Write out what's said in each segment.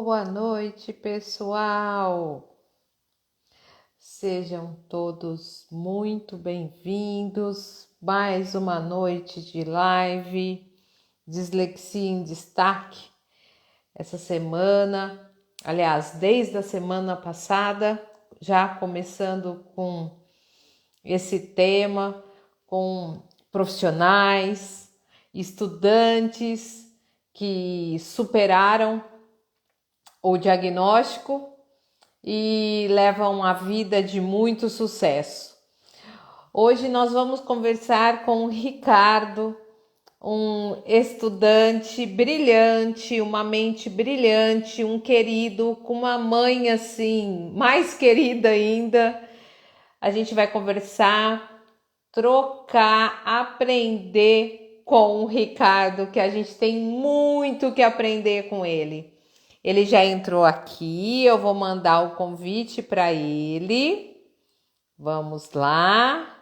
Boa noite, pessoal. Sejam todos muito bem-vindos. Mais uma noite de live, Dislexia em Destaque. Essa semana, aliás, desde a semana passada, já começando com esse tema, com profissionais, estudantes que superaram o diagnóstico e levam a vida de muito sucesso. Hoje nós vamos conversar com o Ricardo, um estudante brilhante, uma mente brilhante, um querido, com uma mãe assim, mais querida ainda. A gente vai conversar, trocar, aprender com o Ricardo, que a gente tem muito que aprender com ele. Ele já entrou aqui, eu vou mandar o convite para ele. Vamos lá.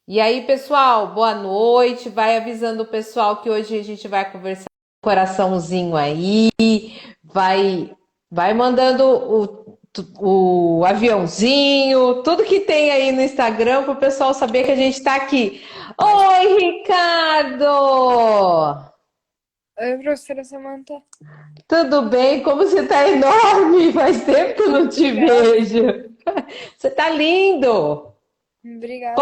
E aí, pessoal, boa noite. Vai avisando o pessoal que hoje a gente vai conversar com o coraçãozinho aí. Vai mandando o aviãozinho, tudo que tem aí no Instagram para o pessoal saber que a gente está aqui. Oi, Ricardo! Oi, professora Samantha. Tudo bem? Como você tá enorme? Faz tempo que eu não te Obrigada. vejo. Você tá lindo. Obrigada.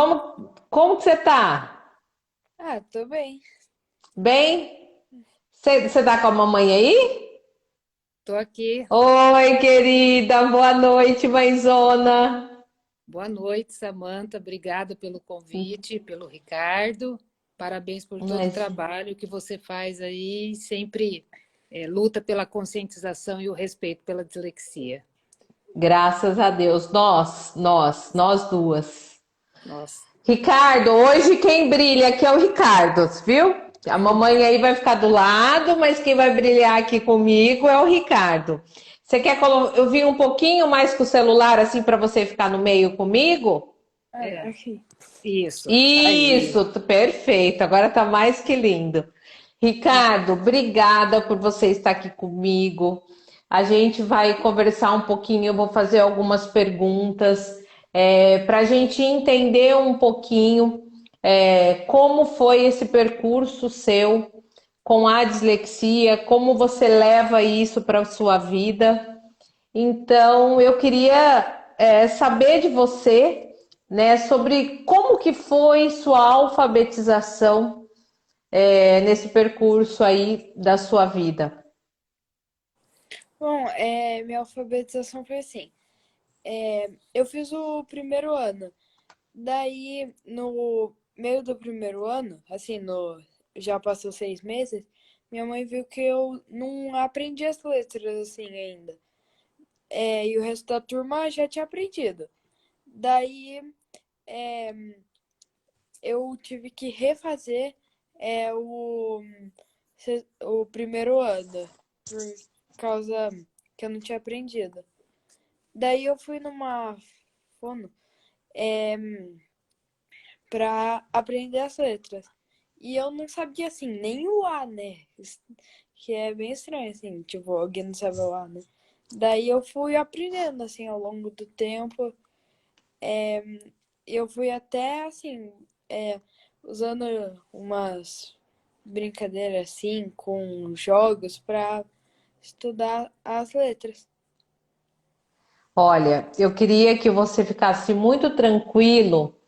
Como que você tá? Tô bem. Bem? Você tá com a mamãe aí? Tô aqui. Oi, querida. Boa noite, mãezona. Boa noite, Samantha. Obrigada pelo convite, pelo Ricardo. Parabéns por todo o Mas, trabalho que você faz aí, sempre luta pela conscientização e o respeito pela dislexia. graças a Deus, nós duas. Nossa. Ricardo, hoje quem brilha aqui é o Ricardo, viu? A mamãe aí vai ficar do lado, mas quem vai brilhar aqui comigo é o Ricardo. Você quer eu vim um pouquinho mais com o celular assim para você ficar no meio comigo? Aqui. Isso. Aí. Isso, perfeito. Agora tá mais que lindo. Ricardo, obrigada por você estar aqui comigo. A gente vai conversar um pouquinho, eu vou fazer algumas perguntas para a gente entender um pouquinho como foi esse percurso seu com a dislexia, como você leva isso para a sua vida. Então, eu queria saber de você, né, sobre como que foi sua alfabetização nesse percurso aí da sua vida. Bom, minha alfabetização foi assim. Eu fiz o primeiro ano. Daí, no meio do primeiro ano, assim, já passou 6 meses, minha mãe viu que eu não aprendi as letras assim ainda. E o resto da turma já tinha aprendido. Daí, é, eu tive que refazer o primeiro ano, por causa que eu não tinha aprendido. Daí eu fui numa fono pra aprender as letras. E eu não sabia, assim, nem o A, né? Que é bem estranho, assim, tipo, alguém não sabe o A, né? Daí eu fui aprendendo, assim, ao longo do tempo. Eu fui até, assim, usando umas brincadeiras, assim, com jogos pra estudar as letras. Olha, eu queria que você ficasse muito tranquilo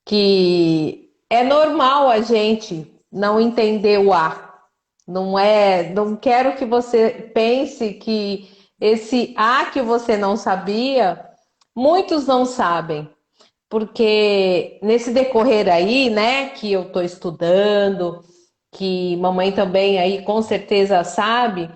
que é normal a gente não entender o A. Não quero que você pense que esse A que você não sabia, muitos não sabem, porque nesse decorrer aí, né, que eu estou estudando, que mamãe também aí com certeza sabe,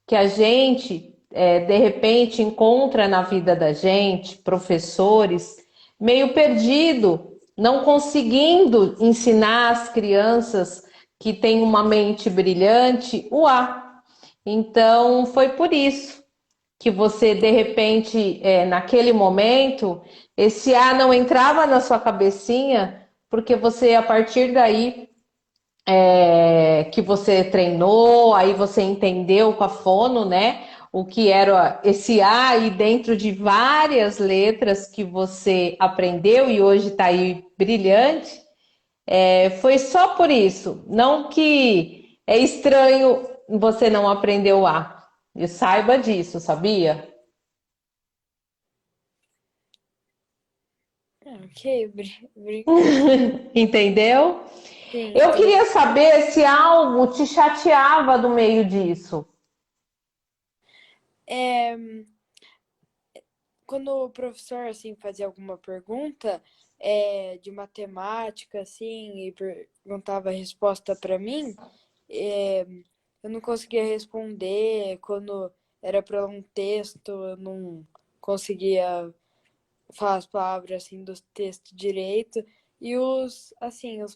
que a gente, de repente, encontra na vida da gente professores meio perdido, não conseguindo ensinar as crianças que têm uma mente brilhante o A. Então, foi por isso que você, de repente, naquele momento, esse A não entrava na sua cabecinha, porque você, a partir daí, que você treinou, aí você entendeu com a fono, né? O que era esse A e dentro de várias letras que você aprendeu e hoje está aí brilhante. Foi só por isso. Não que é estranho você não aprender o A. E saiba disso, sabia? Ah, ok, obrigada. Entendeu? Sim, Eu queria entendi. saber se algo te chateava do meio disso. É, quando o professor assim fazia alguma pergunta de matemática assim e perguntava a resposta para mim, é, eu não conseguia responder. Quando era para um texto, eu não conseguia falar as palavras assim do texto direito. E os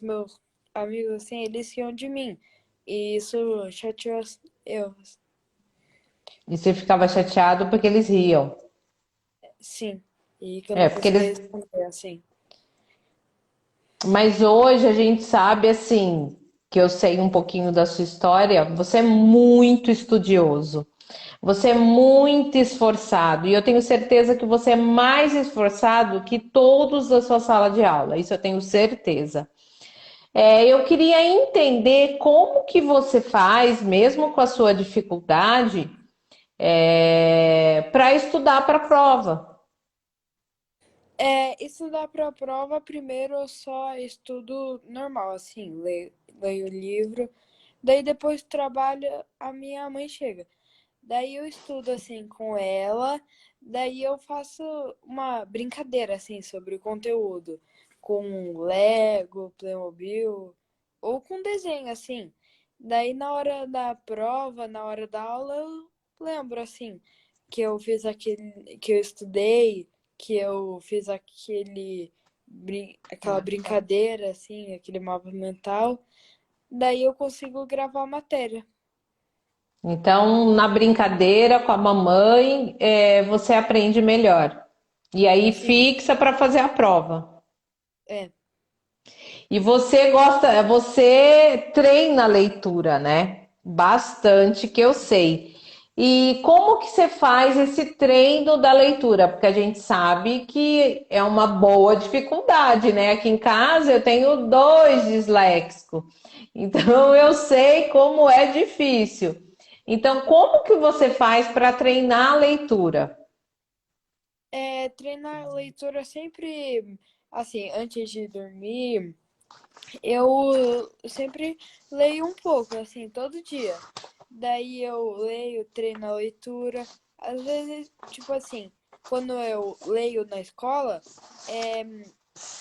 meus amigos assim, eles riam de mim. E isso chateou eu. E você ficava chateado porque eles riam. Sim. E que eu É, não porque conseguia eles. responder assim. Mas hoje a gente sabe assim, que eu sei um pouquinho da sua história, você é muito estudioso. Você é muito esforçado. E eu tenho certeza que você é mais esforçado que todos da sua sala de aula. Isso eu tenho certeza. Eu queria entender como que você faz, mesmo com a sua dificuldade, para estudar para a prova. Estudar para a prova, primeiro eu só estudo normal, assim, leio o livro, daí depois do trabalho a minha mãe chega. Daí eu estudo assim com ela, daí eu faço uma brincadeira assim sobre o conteúdo, com Lego, Playmobil, ou com desenho assim. Daí na hora da prova, na hora da aula, eu lembro assim que eu fiz aquele, que eu estudei, que eu fiz aquela brincadeira assim, aquele mapa mental. Daí eu consigo gravar a matéria. Então, na brincadeira com a mamãe, você aprende melhor. E aí Sim, fixa para fazer a prova. é. E você treina a leitura, né? Bastante, que eu sei. E como que você faz esse treino da leitura? Porque a gente sabe que é uma boa dificuldade, né? Aqui em casa eu tenho dois disléxicos, então eu sei como é difícil. Então, como que você faz para treinar a leitura? Treinar a leitura sempre, assim, antes de dormir, eu sempre leio um pouco, assim, todo dia. Daí eu leio, treino a leitura. Às vezes, tipo assim, quando eu leio na escola, é,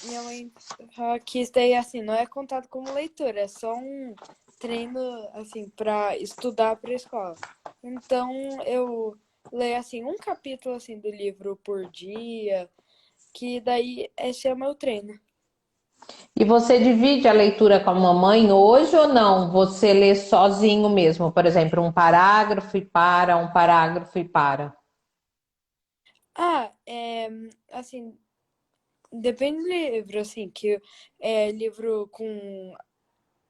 minha mãe fala que isso daí, assim, não é contado como leitura, é só um treino, assim, para estudar para a escola. Então, eu leio, assim, um capítulo, assim, do livro por dia, que daí esse é o meu treino. E você divide a leitura com a mamãe hoje ou não? Você lê sozinho mesmo? Por exemplo, um parágrafo e para, um parágrafo e para. Ah, assim, depende do livro, assim, que é livro com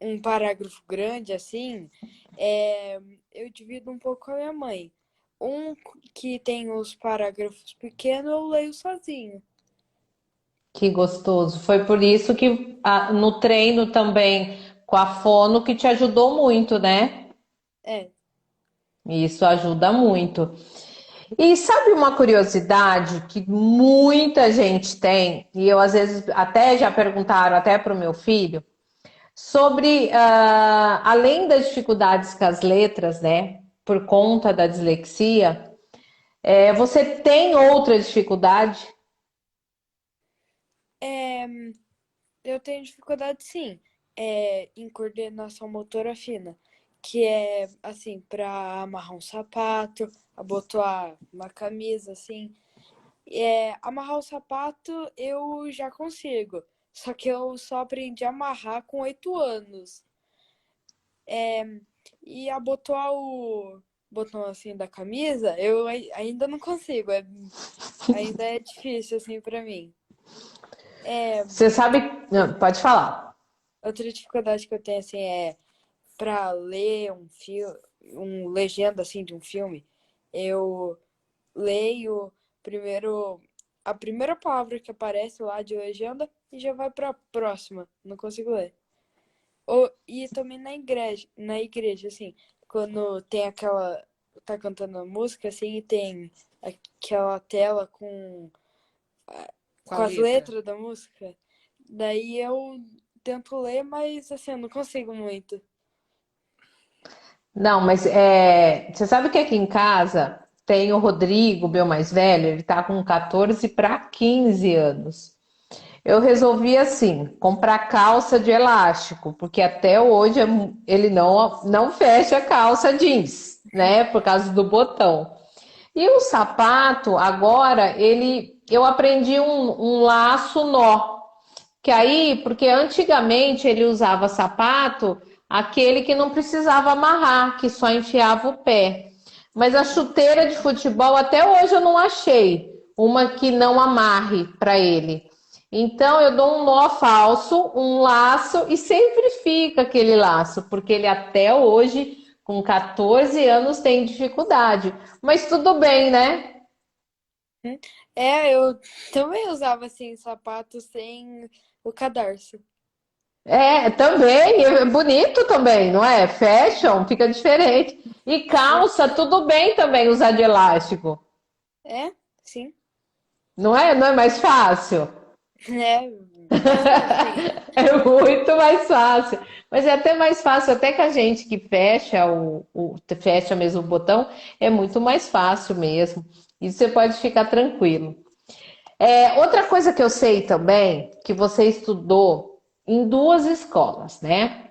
um parágrafo grande, assim, é, eu divido um pouco com a minha mãe. Um que tem os parágrafos pequenos, eu leio sozinho. Que gostoso. Foi por isso que no treino também com a fono que te ajudou muito, né? É, Isso ajuda muito. E sabe uma curiosidade que muita gente tem, e eu às vezes até já perguntaram até para o meu filho, sobre além das dificuldades com as letras, né? Por conta da dislexia, você tem outra dificuldade? é, eu tenho dificuldade, sim, em coordenação motora fina, que é, assim, para amarrar um sapato, abotoar uma camisa, assim. Amarrar o sapato eu já consigo, só que eu só aprendi a amarrar com 8 anos. E abotoar o botão assim da camisa, eu ainda não consigo, ainda é difícil assim para mim. É, Você sabe. Não, pode falar. outra dificuldade que eu tenho, assim, é para ler um filme, um legenda, assim, de um filme. Eu leio primeiro a primeira palavra que aparece lá de legenda e já vai para a próxima. Não consigo ler. E também na igreja, assim, quando tem aquela. Tá cantando a música, assim, e tem aquela tela Com a com as letra. letras da música. Daí eu tento ler, mas assim, eu não consigo muito. Não, mas você sabe que aqui em casa tem o Rodrigo, meu mais velho, ele tá com 14 para 15 anos. Eu resolvi assim, comprar calça de elástico, porque até hoje ele não fecha a calça jeans, né? Por causa do botão. E o sapato, agora, eu aprendi um laço nó. Que aí, porque antigamente ele usava sapato, aquele que não precisava amarrar, que só enfiava o pé. Mas a chuteira de futebol, até hoje eu não achei uma que não amarre para ele. Então eu dou um nó falso, um laço e sempre fica aquele laço, porque ele até hoje, com 14 anos, tem dificuldade. Mas tudo bem, né? Eu também usava assim sapato sem o cadarço. É, também, é bonito também, não é? Fashion, fica diferente. E Sim. calça, tudo bem também usar de elástico, É, sim. não é? Não é mais fácil? É, bastante, sim. É muito mais fácil. Mas é até mais fácil, até que a gente que fecha fecha mesmo o botão, é muito mais fácil mesmo. E você pode ficar tranquilo. Outra coisa que eu sei também, que você estudou em duas escolas, né?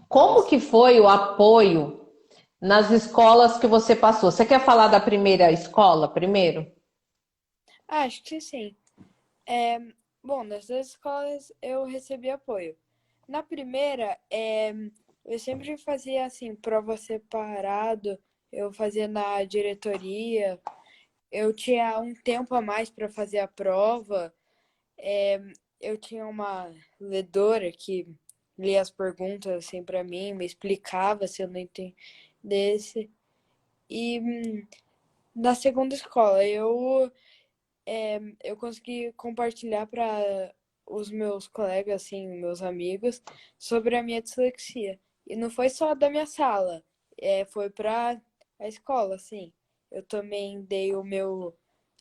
Como Isso. que foi o apoio nas escolas que você passou? Você quer falar da primeira escola primeiro? Acho que sim. É, bom, nas duas escolas eu recebi apoio. Na primeira, eu sempre fazia assim, prova separado, eu fazia na diretoria, eu tinha um tempo a mais para fazer a prova. Eu tinha uma ledora que lia as perguntas assim para mim, me explicava se eu não entendesse. E na segunda escola eu consegui compartilhar para os meus colegas, assim, meus amigos, sobre a minha dislexia. E não foi só da minha sala, foi para a escola, assim. Eu também dei o meu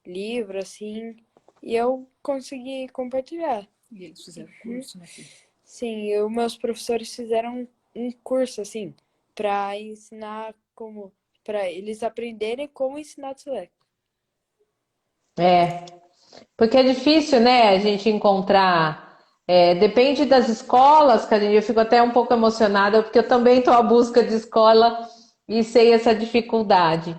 livro, assim, e eu consegui compartilhar. E eles fizeram curso, né, filho? Sim, e os meus professores fizeram um curso, assim, para ensinar como, para eles aprenderem como ensinar dislexia. É, porque é difícil, né, a gente encontrar. Depende das escolas, que eu fico até um pouco emocionada, porque eu também estou à busca de escola e sei essa dificuldade.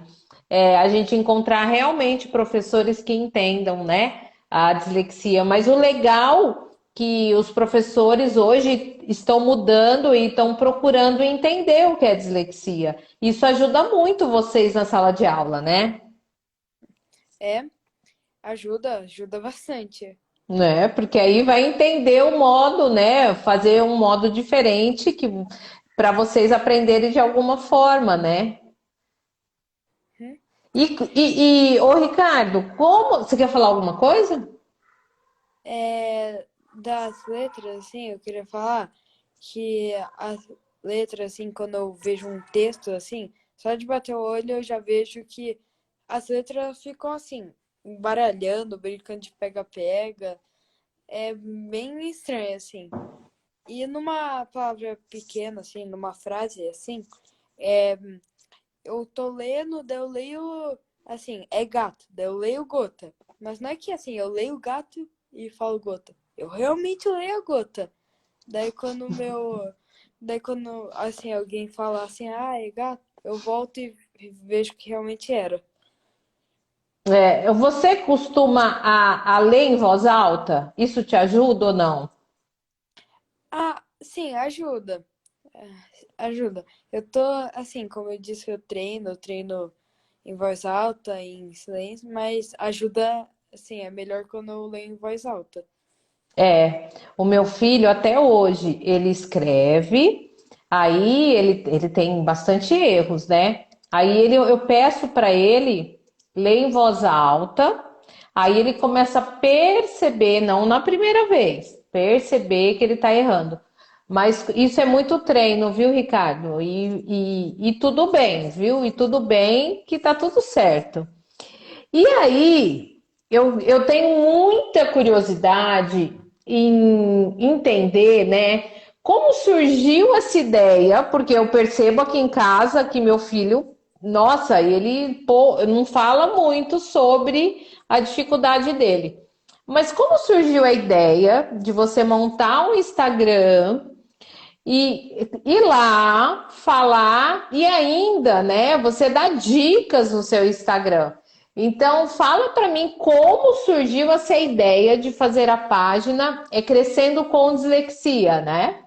A gente encontrar realmente professores que entendam, né, a dislexia. Mas o legal que os professores hoje estão mudando e estão procurando entender o que é dislexia. Isso ajuda muito vocês na sala de aula, né? É, ajuda bastante. Né? Porque aí vai entender o modo, né? Fazer um modo diferente que para vocês aprenderem de alguma forma, né? Hum? Ô Ricardo, como você quer falar alguma coisa? Das letras, assim, eu queria falar que as letras, assim, quando eu vejo um texto, assim, só de bater o olho eu já vejo que as letras ficam assim, embaralhando, brincando de pega-pega. É bem estranho, assim. E numa palavra pequena, assim, numa frase, assim, é, eu tô lendo, daí eu leio, assim, é gato, daí eu leio gota. Mas não é que, assim, eu leio gato e falo gota. Eu realmente leio a gota. Daí quando o meu. Daí quando, assim, alguém fala assim, ah, é gato, eu volto e vejo que realmente era. Você costuma a ler em voz alta? Isso te ajuda ou não? Ah, sim, ajuda. Ajuda. Eu tô, assim, como eu disse, eu treino em voz alta, em silêncio, mas ajuda, assim, é melhor quando eu leio em voz alta. O meu filho, até hoje, ele escreve, aí ele tem bastante erros, né? Eu peço para ele ler em voz alta, aí ele começa a perceber, não na primeira vez, perceber que ele está errando. Mas isso é muito treino, viu, Ricardo? E tudo bem, viu? E tudo bem que tá tudo certo. E aí, eu tenho muita curiosidade em entender, né, como surgiu essa ideia, porque eu percebo aqui em casa que meu filho, nossa, ele não fala muito sobre a dificuldade dele. Mas como surgiu a ideia de você montar um Instagram e ir lá falar e ainda, né, você dá dicas no seu Instagram. Então, fala para mim como surgiu essa ideia de fazer a página Crescendo com Dislexia, né?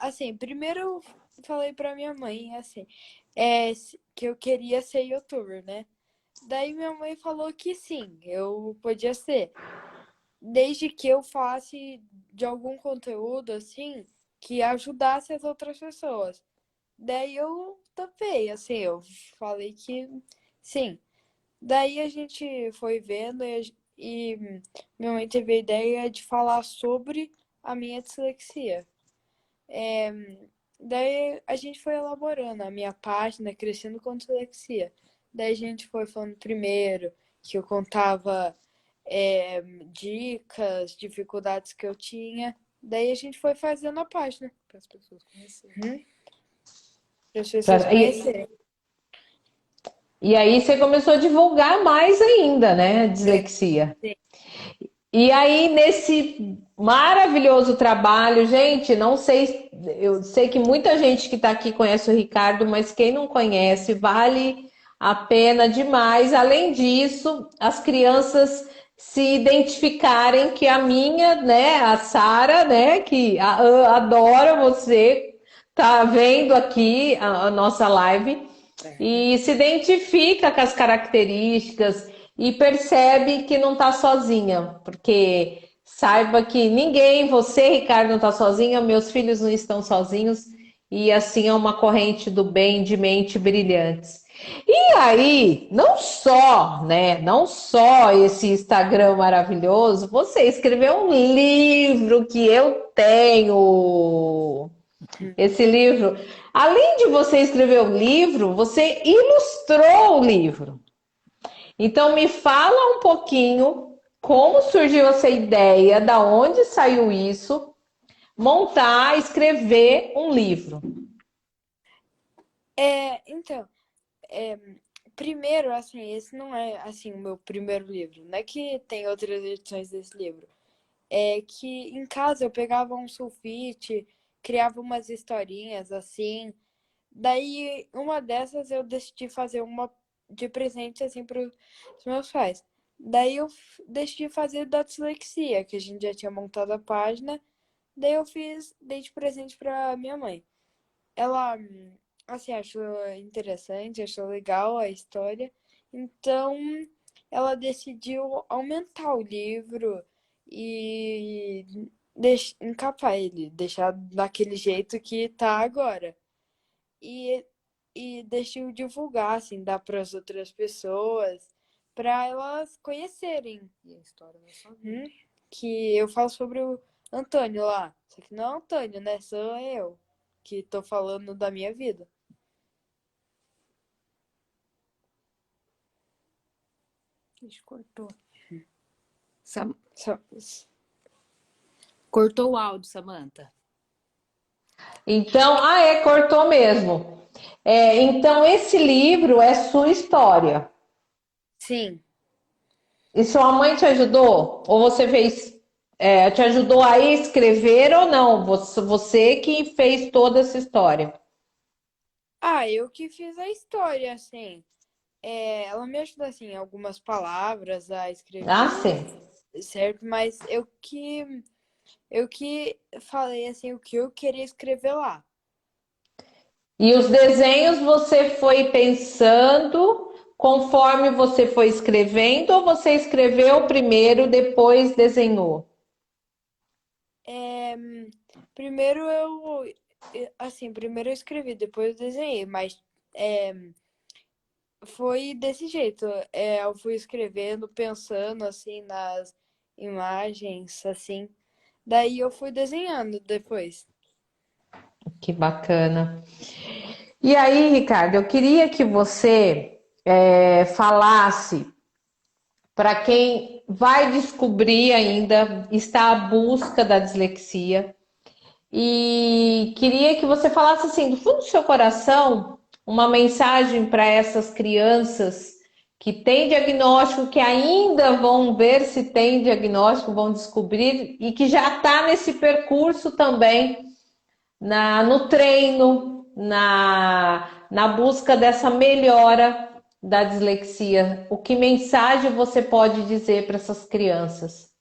Assim, primeiro eu falei pra minha mãe, assim, que eu queria ser youtuber, né? Daí minha mãe falou que sim, eu podia ser. Desde que eu falasse de algum conteúdo, assim, que ajudasse as outras pessoas. Daí eu topei, assim, eu falei que sim. Daí a gente foi vendo e minha mãe teve a ideia de falar sobre a minha dislexia. Daí a gente foi elaborando a minha página Crescendo com Dislexia. Daí a gente foi falando primeiro que eu contava dicas, dificuldades que eu tinha. Daí a gente foi fazendo a página Para as pessoas conhecerem. para as pessoas conhecerem. E aí você começou a divulgar mais ainda, né, a dislexia. Sim. E aí, nesse maravilhoso trabalho, gente, não sei, eu sei que muita gente que está aqui conhece o Ricardo, mas quem não conhece, vale a pena demais. Além disso, as crianças se identificarem que a minha, né, a Sara, né, que adora você, tá vendo aqui a nossa live e se identifica com as características e percebe que não está sozinha, porque saiba que ninguém, você, Ricardo, não está sozinha, meus filhos não estão sozinhos, e assim é uma corrente do bem de mente brilhantes. E aí, não só, né, não só esse Instagram maravilhoso, você escreveu um livro que eu tenho. Esse livro, além de você escrever o livro, você ilustrou o livro. Então me fala um pouquinho como surgiu essa ideia, da onde saiu isso, montar, escrever um livro. Então, primeiro, assim, esse não é assim o meu primeiro livro. Não é que tem outras edições desse livro. É que em casa eu pegava um sulfite, criava umas historinhas assim. Daí, uma dessas eu decidi fazer uma de presente assim para os meus pais. Daí eu decidi fazer da dislexia, que a gente já tinha montado a página. Daí eu dei de presente para minha mãe. Ela, assim, achou interessante, achou legal a história. Então, ela decidiu aumentar o livro e encapar ele, deixar daquele jeito que tá agora. E, e decidiu divulgar, assim, dar para as outras pessoas, para elas conhecerem. E a história da sua vida. Que eu falo sobre o Antônio lá. Só que não é o Antônio, né? Sou eu que tô falando da minha vida. Ixi, cortou. Só- Cortou o áudio, Samantha. Então, cortou mesmo. Então, esse livro é sua história. Sim. E sua mãe te ajudou? Ou você fez, te ajudou a escrever ou não? Você que fez toda essa história. Eu que fiz a história, assim. Ela me ajuda, assim, algumas palavras a Ah, escrever, sim. certo? Mas eu que falei, assim, o que eu queria escrever lá. E os desenhos você foi pensando conforme você foi escrevendo ou você escreveu primeiro, depois desenhou? É, primeiro primeiro eu escrevi, depois eu desenhei, mas é, foi desse jeito. Eu fui escrevendo, pensando assim nas imagens, assim. Daí eu fui desenhando depois. Que bacana. E aí, Ricardo, eu queria que você falasse para quem vai descobrir ainda, está à busca da dislexia, e queria que você falasse assim, do fundo do seu coração, uma mensagem para essas crianças que têm diagnóstico, que ainda vão ver se tem diagnóstico, vão descobrir, e que já está nesse percurso também, no treino, na busca dessa melhora da dislexia. O que mensagem você pode dizer para essas crianças?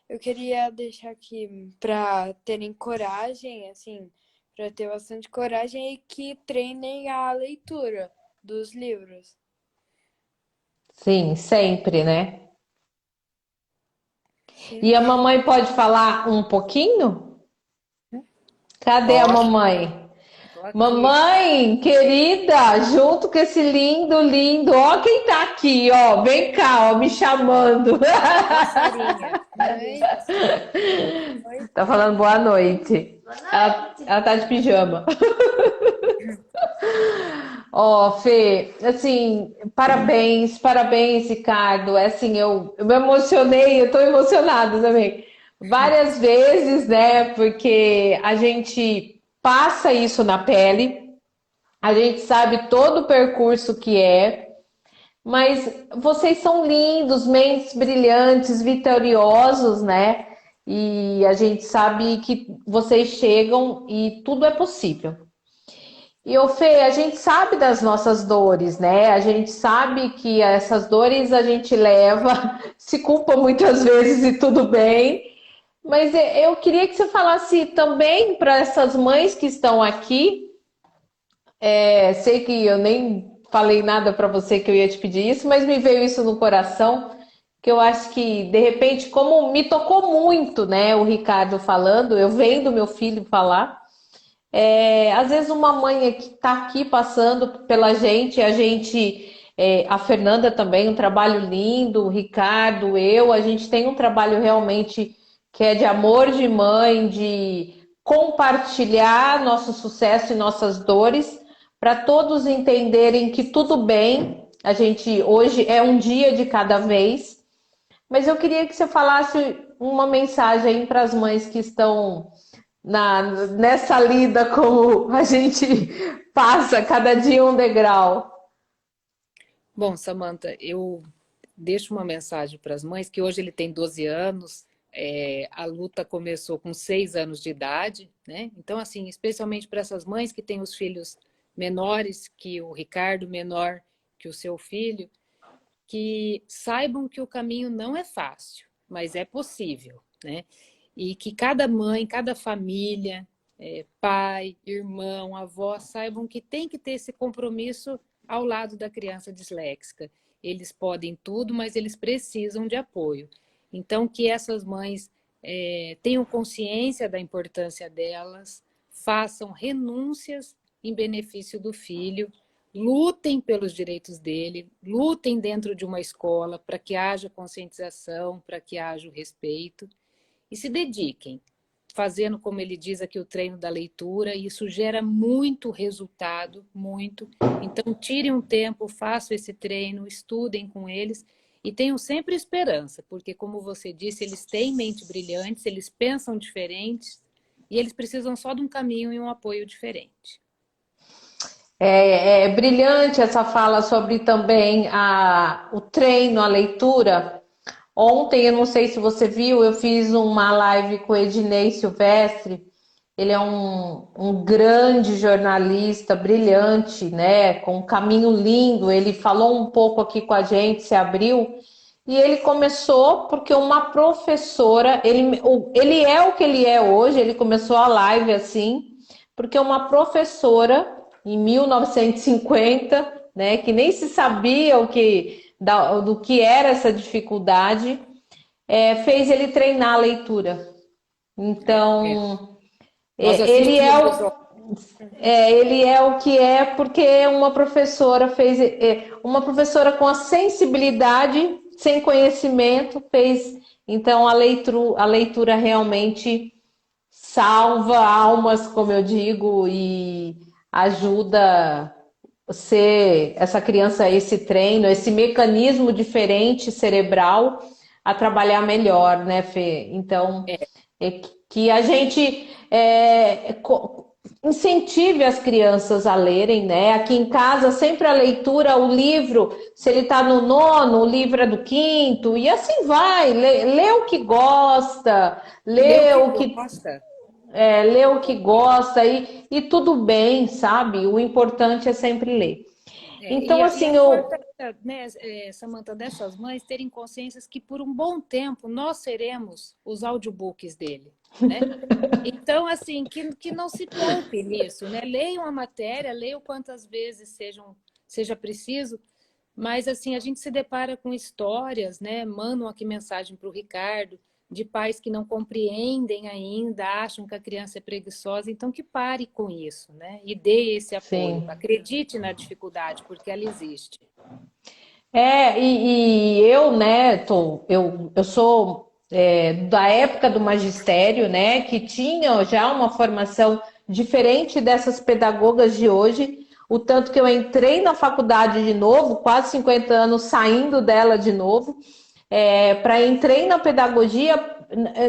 Eu queria deixar aqui para terem coragem, assim, para ter bastante coragem e que treinem a leitura dos livros. Sim, sempre, né? Sim. E a mamãe pode falar um pouquinho? Cadê a Pode, mamãe? tô aqui. Mamãe, querida, junto com esse lindo, lindo, ó quem tá aqui, ó, vem cá, ó, me chamando. Passarinha. Cadê os Oi, passarinhos? oi. Tá falando boa noite. Ela tá de pijama. Ó, Fê, assim, parabéns, parabéns, Ricardo. É assim, eu me emocionei, eu tô emocionada também. Várias vezes, né? Porque a gente passa isso na pele, a gente sabe todo o percurso que é, mas vocês são lindos, mentes brilhantes, vitoriosos, né? E a gente sabe que vocês chegam e tudo é possível. E, ô Fê, a gente sabe das nossas dores, né? A gente sabe que essas dores a gente leva, se culpa muitas vezes e tudo bem. Mas eu queria que você falasse também para essas mães que estão aqui. Sei que eu nem falei nada para você que eu ia te pedir isso, mas me veio isso no coração, que eu acho que, de repente, como me tocou muito, né? O Ricardo falando, eu vendo meu filho falar. Às vezes uma mãe que está aqui passando pela gente, a Fernanda também, um trabalho lindo, o Ricardo, a gente tem um trabalho realmente que é de amor de mãe, de compartilhar nosso sucesso e nossas dores, para todos entenderem que tudo bem, a gente hoje é um dia de cada vez, mas eu queria que você falasse uma mensagem para as mães que estão nessa lida como a gente passa cada dia um degrau. Bom, Samantha, eu deixo uma mensagem para as mães que hoje ele tem 12 anos, a luta começou com 6 anos de idade, né? Então, assim, especialmente para essas mães que têm os filhos menores que o Ricardo, menor que o seu filho, que saibam que o caminho não é fácil, mas é possível, né? E que cada mãe, cada família, pai, irmão, avó, saibam que tem que ter esse compromisso ao lado da criança disléxica. Eles podem tudo, mas eles precisam de apoio. Então, que essas mães tenham consciência da importância delas, façam renúncias em benefício do filho, lutem pelos direitos dele, lutem dentro de uma escola para que haja conscientização, para que haja o respeito e se dediquem, fazendo, como ele diz aqui, o treino da leitura. Isso gera muito resultado, muito. Então, tirem um tempo, façam esse treino, estudem com eles e tenham sempre esperança, porque, como você disse, eles têm mente brilhante, eles pensam diferentes e eles precisam só de um caminho e um apoio diferente. É brilhante essa fala sobre também o treino, a leitura. Ontem, eu não sei se você viu, eu fiz uma live com o Ednei Silvestre. Ele é um grande jornalista, brilhante, né? Com um caminho lindo. Ele falou um pouco aqui com a gente, se abriu. E ele começou porque uma professora, ele é o que ele é hoje, ele começou a live assim, porque uma professora em 1950, né, que nem se sabia do que era essa dificuldade, fez ele treinar a leitura. É. Então, Nós ele assistimos. ele é o que é porque uma professora fez, uma professora com a sensibilidade, sem conhecimento, fez. Então, a leitura realmente salva almas, como eu digo, e ajuda essa criança, esse treino, esse mecanismo diferente cerebral a trabalhar melhor, né, Fê? Então, que a gente incentive as crianças a lerem, né? Aqui em casa, sempre a leitura, o livro, se ele está no nono, o livro é do quinto, e assim vai, lê o que gosta, E lê o lê que o que gosta. lê o que gosta e tudo bem, sabe? O importante é sempre ler. Então, E a assim, eu. importância, né, Samantha, dessas mães terem consciências que por um bom tempo nós seremos os audiobooks dele, né? Então, assim, que não se poupe nisso, né? Leiam a matéria, leiam quantas vezes seja preciso, mas, assim, a gente se depara com histórias, né? Mandam aqui mensagem para o Ricardo, de pais que não compreendem ainda, acham que a criança é preguiçosa, então que pare com isso, né? E dê esse apoio. Sim. Acredite na dificuldade, porque ela existe. E eu, né, eu sou da época do magistério, né, que tinha já uma formação diferente dessas pedagogas de hoje, o tanto que eu entrei na faculdade de novo, quase 50 anos saindo dela de novo, entrei na pedagogia,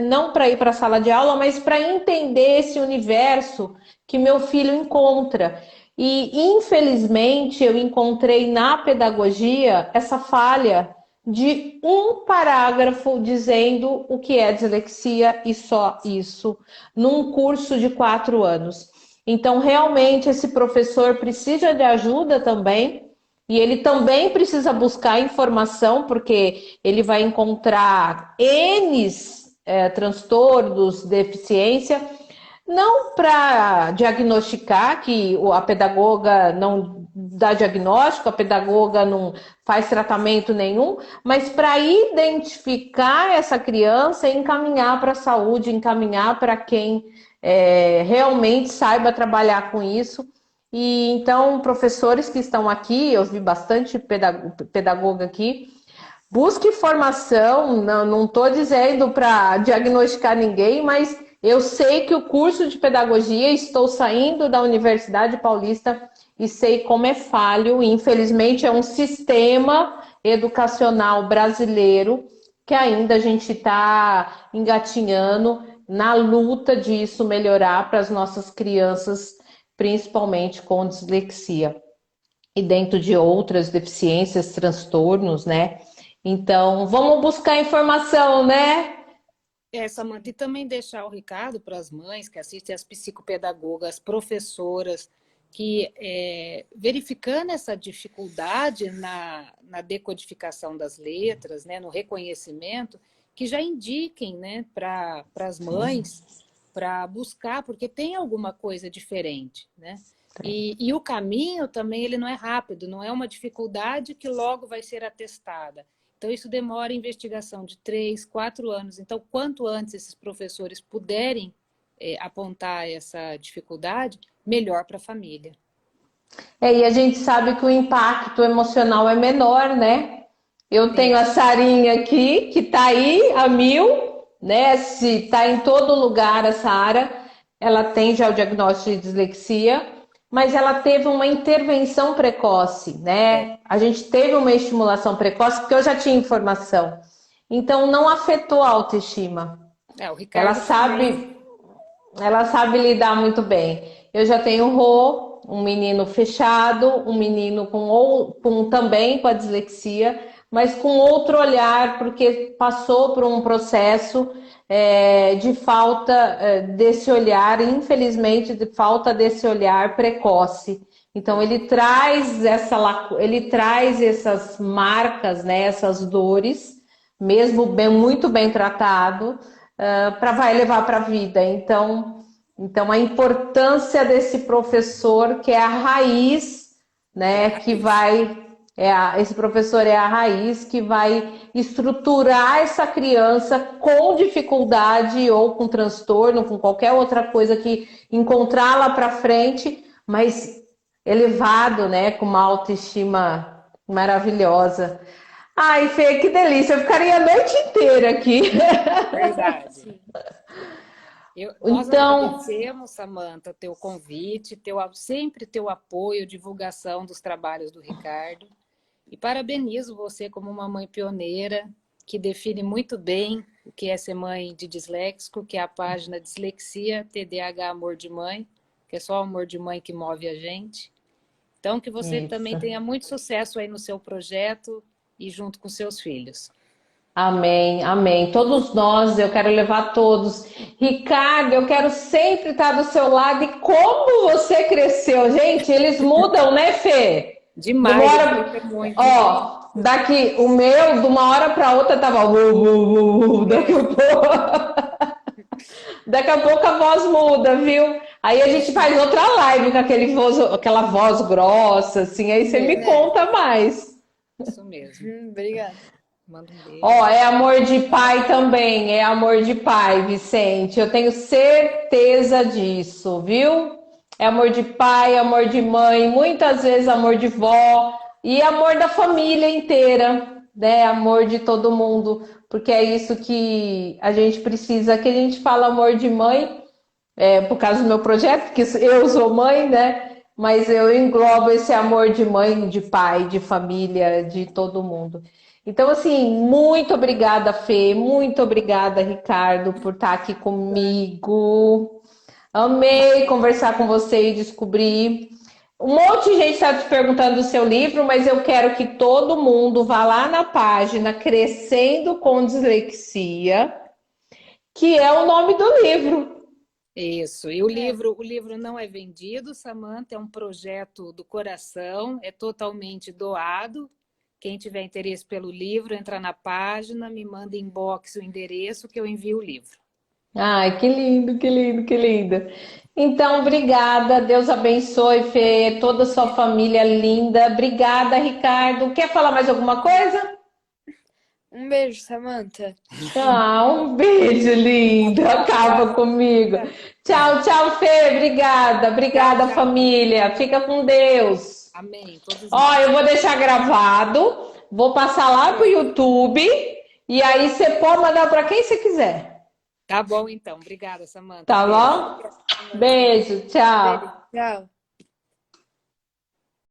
não para ir para a sala de aula, mas para entender esse universo que meu filho encontra. E, infelizmente, eu encontrei na pedagogia essa falha de um parágrafo dizendo o que é dislexia e só isso, num curso de 4 anos. Então, realmente, esse professor precisa de ajuda também, e ele também precisa buscar informação, porque ele vai encontrar N transtornos, deficiência, não para diagnosticar, que a pedagoga não dá diagnóstico, a pedagoga não faz tratamento nenhum, mas para identificar essa criança e encaminhar para a saúde, encaminhar para quem realmente saiba trabalhar com isso. E então, professores que estão aqui, eu vi bastante pedagoga aqui, busque formação, não estou dizendo para diagnosticar ninguém, mas eu sei que o curso de pedagogia, estou saindo da Universidade Paulista e sei como é falho, e infelizmente é um sistema educacional brasileiro que ainda a gente está engatinhando na luta disso melhorar para as nossas crianças, principalmente com dislexia e dentro de outras deficiências, transtornos, né? Então, vamos buscar informação, né? Samantha, e também deixar o recado para as mães que assistem, as psicopedagogas, professoras, que verificando essa dificuldade na decodificação das letras, né, no reconhecimento, que já indiquem, né, para as mães para buscar, porque tem alguma coisa diferente, né? E o caminho também ele não é rápido, não é uma dificuldade que logo vai ser atestada. Então, isso demora investigação de 3, 4 anos. Então, quanto antes esses professores puderem apontar essa dificuldade, melhor para a família. E a gente sabe que o impacto emocional é menor, né? Eu tenho a Sarinha aqui, que está aí a 1000, né? Se está em todo lugar a Sara, ela tem já o diagnóstico de dislexia, mas ela teve uma intervenção precoce, né? A gente teve uma estimulação precoce, porque eu já tinha informação. Então, não afetou a autoestima. O Ricardo Ela sabe lidar muito bem. Eu já tenho o Rô, um menino fechado, um menino também com a dislexia, mas com outro olhar, porque passou por um processo de falta desse olhar, infelizmente, de falta desse olhar precoce. Então ele traz essas marcas, né, essas dores, mesmo muito bem tratado, vai levar para a vida. Então Então, a importância desse professor, que é a raiz, né, que vai... esse professor é a raiz que vai estruturar essa criança com dificuldade ou com transtorno, com qualquer outra coisa que encontrar lá para frente, mas elevado, né, com uma autoestima maravilhosa. Ai, Fê, que delícia! Eu ficaria a noite inteira aqui. Verdade. Sim. Nós Então, agradecemos, Samanta, teu convite, sempre teu apoio, divulgação dos trabalhos do Ricardo. E parabenizo você como uma mãe pioneira, que define muito bem o que é ser mãe de disléxico, que é a página Dislexia, TDAH, Amor de Mãe, que é só o amor de mãe que move a gente. Então, que você também isso. tenha muito sucesso aí no seu projeto e junto com seus filhos. Amém, amém. Todos nós, eu quero levar todos. Ricardo, eu quero sempre estar do seu lado. E como você cresceu, gente, eles mudam, né, Fê? De uma Demais, hora, muito. daqui, o meu, de uma hora para outra, tava. Daqui a pouco a voz muda, viu? Aí a gente faz outra live com aquela voz grossa, assim. Aí você me conta mais. Isso mesmo. Obrigada. Manda um beijo. É amor de pai também, é amor de pai, Vicente. Eu tenho certeza disso, viu? É amor de pai, amor de mãe, muitas vezes amor de vó e amor da família inteira, né? Amor de todo mundo, porque é isso que a gente precisa. Que a gente fala amor de mãe, por causa do meu projeto, porque eu sou mãe, né? Mas eu englobo esse amor de mãe, de pai, de família, de todo mundo. Então, assim, muito obrigada, Fê, muito obrigada, Ricardo, por estar aqui comigo. Amei conversar com você e descobrir. Um monte de gente está te perguntando do seu livro, mas eu quero que todo mundo vá lá na página Crescendo com Dislexia, que é o nome do livro. Isso. E o livro não é vendido, Samanta, é um projeto do coração, é totalmente doado. Quem tiver interesse pelo livro, entra na página, me manda inbox o endereço que eu envio o livro. Ai, que lindo, que lindo, que lindo. Então, obrigada. Deus abençoe, Fê, toda a sua família linda. Obrigada, Ricardo. Quer falar mais alguma coisa? Um beijo, Samanta. Um beijo, lindo. Acaba comigo. Tchau, tchau, Fê. Obrigada. Obrigada, Tchau. família. Fica com Deus. Amém. Todos nós. Eu vou deixar gravado. Vou passar lá pro YouTube. E aí você pode mandar para quem você quiser. Tá bom, então. Obrigada, Samanta. Tá bom? Beijo. Tchau. Tchau.